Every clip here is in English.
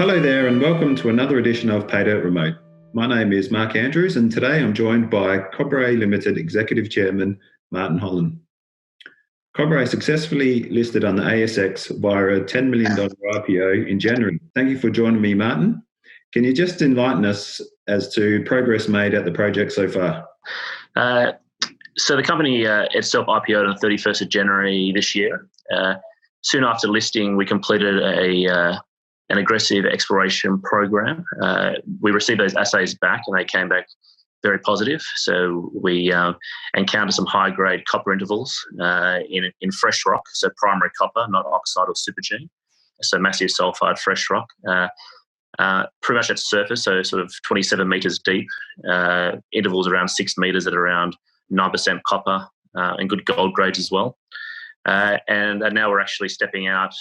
Hello there and welcome to another edition of Paydirt Remote. My name is Mark Andrews and today I'm joined by Cobre Ltd Executive Chairman Martin Holland. Cobre successfully listed on the ASX via a $10 million IPO in January. Thank you for joining me, Martin. Can you just enlighten us as to progress made at the project so far? So the company itself IPO'd on the 31st of January this year. Soon after listing, we completed an aggressive exploration program. We received those assays back and they came back very positive. So we encountered some high-grade copper intervals in fresh rock, so primary copper, not oxide or supergene. So massive sulfide fresh rock. Pretty much at surface, so sort of 27 metres deep, intervals around 6 metres at around 9% copper and good gold grades as well. And now we're actually stepping out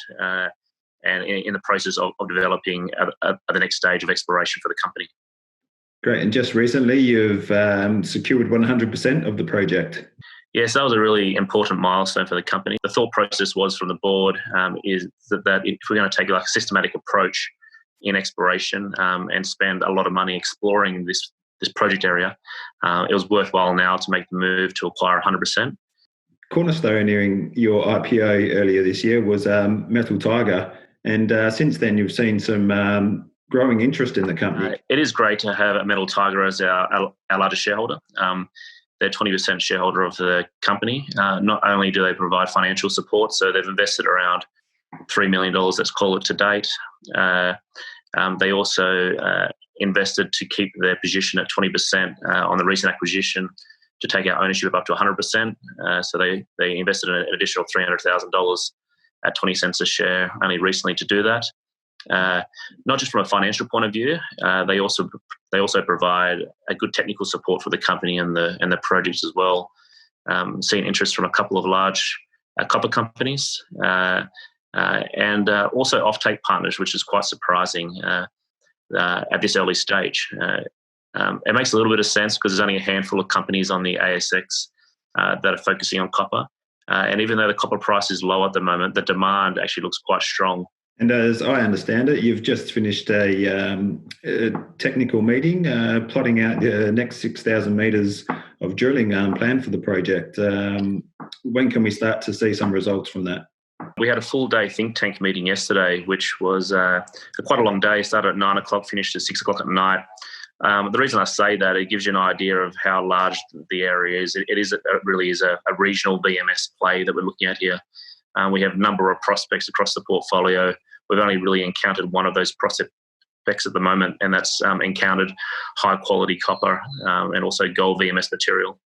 and in the process of developing the next stage of exploration for the company. Great. And just recently you've secured 100% of the project. Yes, that was a really important milestone for the company. The thought process was from the board is that if we're going to take a systematic approach in exploration and spend a lot of money exploring this project area, it was worthwhile now to make the move to acquire 100%. Cornerstone in your IPO earlier this year was Metal Tiger, and since then you've seen some growing interest in the company. It is great to have Metal Tiger as our largest shareholder. They're 20% shareholder of the company. Not only do they provide financial support, so they've invested around $3 million, let's call it, to date. They also invested to keep their position at 20% on the recent acquisition to take our ownership up to 100%. So they invested an additional $300,000 at 20 cents a share only recently to do that. Not just from a financial point of view, they also provide a good technical support for the company and the projects as well. Seeing interest from a couple of large copper companies and also offtake partners, which is quite surprising at this early stage. It makes a little bit of sense because there's only a handful of companies on the ASX that are focusing on copper. And even though the copper price is low at the moment, the demand actually looks quite strong. And as I understand it, you've just finished a technical meeting plotting out the next 6,000 metres of drilling planned for the project. When can we start to see some results from that? We had a full-day think tank meeting yesterday, which was quite a long day. Started at 9 o'clock, finished at 6 o'clock at night. The reason I say that, it gives you an idea of how large the area is. It really is a regional VMS play that we're looking at here. We have a number of prospects across the portfolio. We've only really encountered one of those prospects at the moment, and that's encountered high-quality copper and also gold VMS material.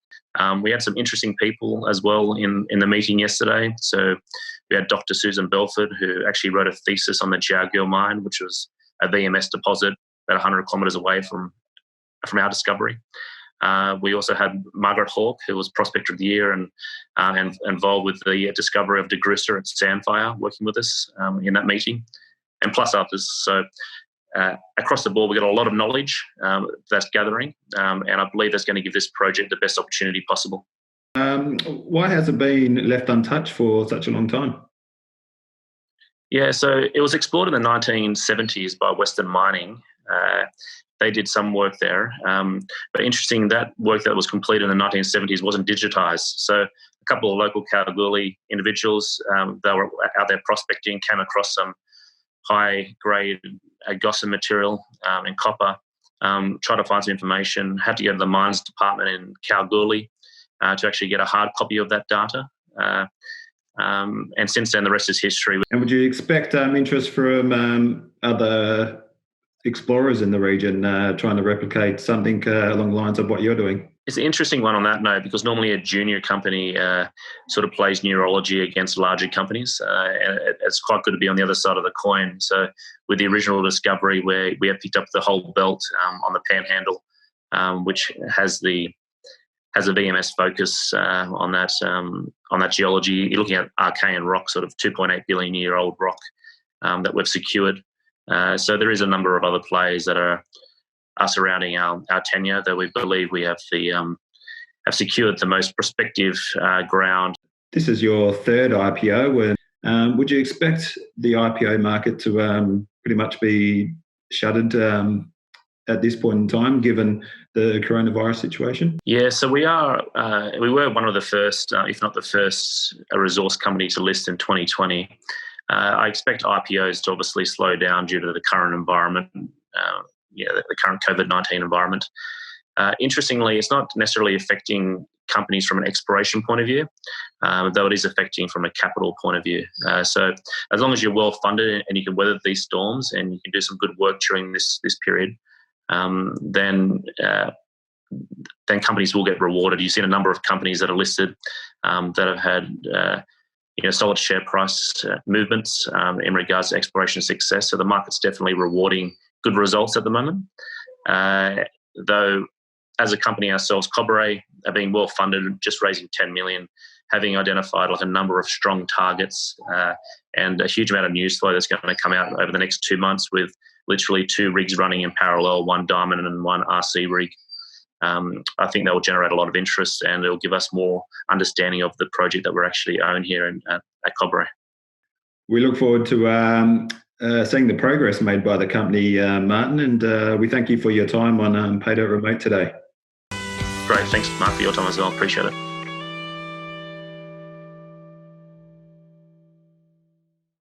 We had some interesting people as well in the meeting yesterday. So we had Dr. Susan Belford, who actually wrote a thesis on the Jargill mine, which was a VMS deposit about 100 kilometres away from our discovery. We also had Margaret Hawke, who was Prospector of the Year and involved with the discovery of DeGrussa at Sandfire, working with us in that meeting, and plus others. So across the board, we've got a lot of knowledge that's gathering, and I believe that's going to give this project the best opportunity possible. Why has it been left untouched for such a long time? Yeah, so it was explored in the 1970s by Western Mining. They did some work there. But interesting, that work that was completed in the 1970s wasn't digitised. So a couple of local Kalgoorlie individuals that were out there prospecting came across some high-grade gossan material in copper, tried to find some information, had to go to the mines department in Kalgoorlie to actually get a hard copy of that data. And since then, the rest is history. And would you expect interest from other explorers in the region trying to replicate something along the lines of what you're doing? It's an interesting one on that note, because normally a junior company sort of plays neurology against larger companies, and it's quite good to be on the other side of the coin. So with the original discovery, where we have picked up the whole belt on the Panhandle, which has a VMS focus on that geology. You're looking at Archean rock, sort of 2.8 billion year old rock that we've secured. So there is a number of other plays that are surrounding our tenure that we believe we have secured the most prospective ground. This is your third IPO. Would you expect the IPO market to pretty much be shuttered at this point in time, given the coronavirus situation? Yeah, so we were one of the first, if not the first, a resource company to list in 2020. I expect IPOs to obviously slow down due to the current environment, the current COVID-19 environment. Interestingly, it's not necessarily affecting companies from an exploration point of view, though it is affecting from a capital point of view. So as long as you're well funded and you can weather these storms and you can do some good work during this period, then companies will get rewarded. You've seen a number of companies that are listed that have had solid share price movements in regards to exploration success. So the market's definitely rewarding good results at the moment. Though, as a company ourselves, Cobre are being well funded, just raising 10 million, having identified a number of strong targets and a huge amount of news flow that's going to come out over the next 2 months, with literally 2 rigs running in parallel, 1 diamond and 1 RC rig. I think that will generate a lot of interest, and it will give us more understanding of the project that we're actually own here at Cobre. We look forward to seeing the progress made by the company, Martin, and we thank you for your time on Paydirt Remote today. Great. Thanks, Mark, for your time as well. Appreciate it.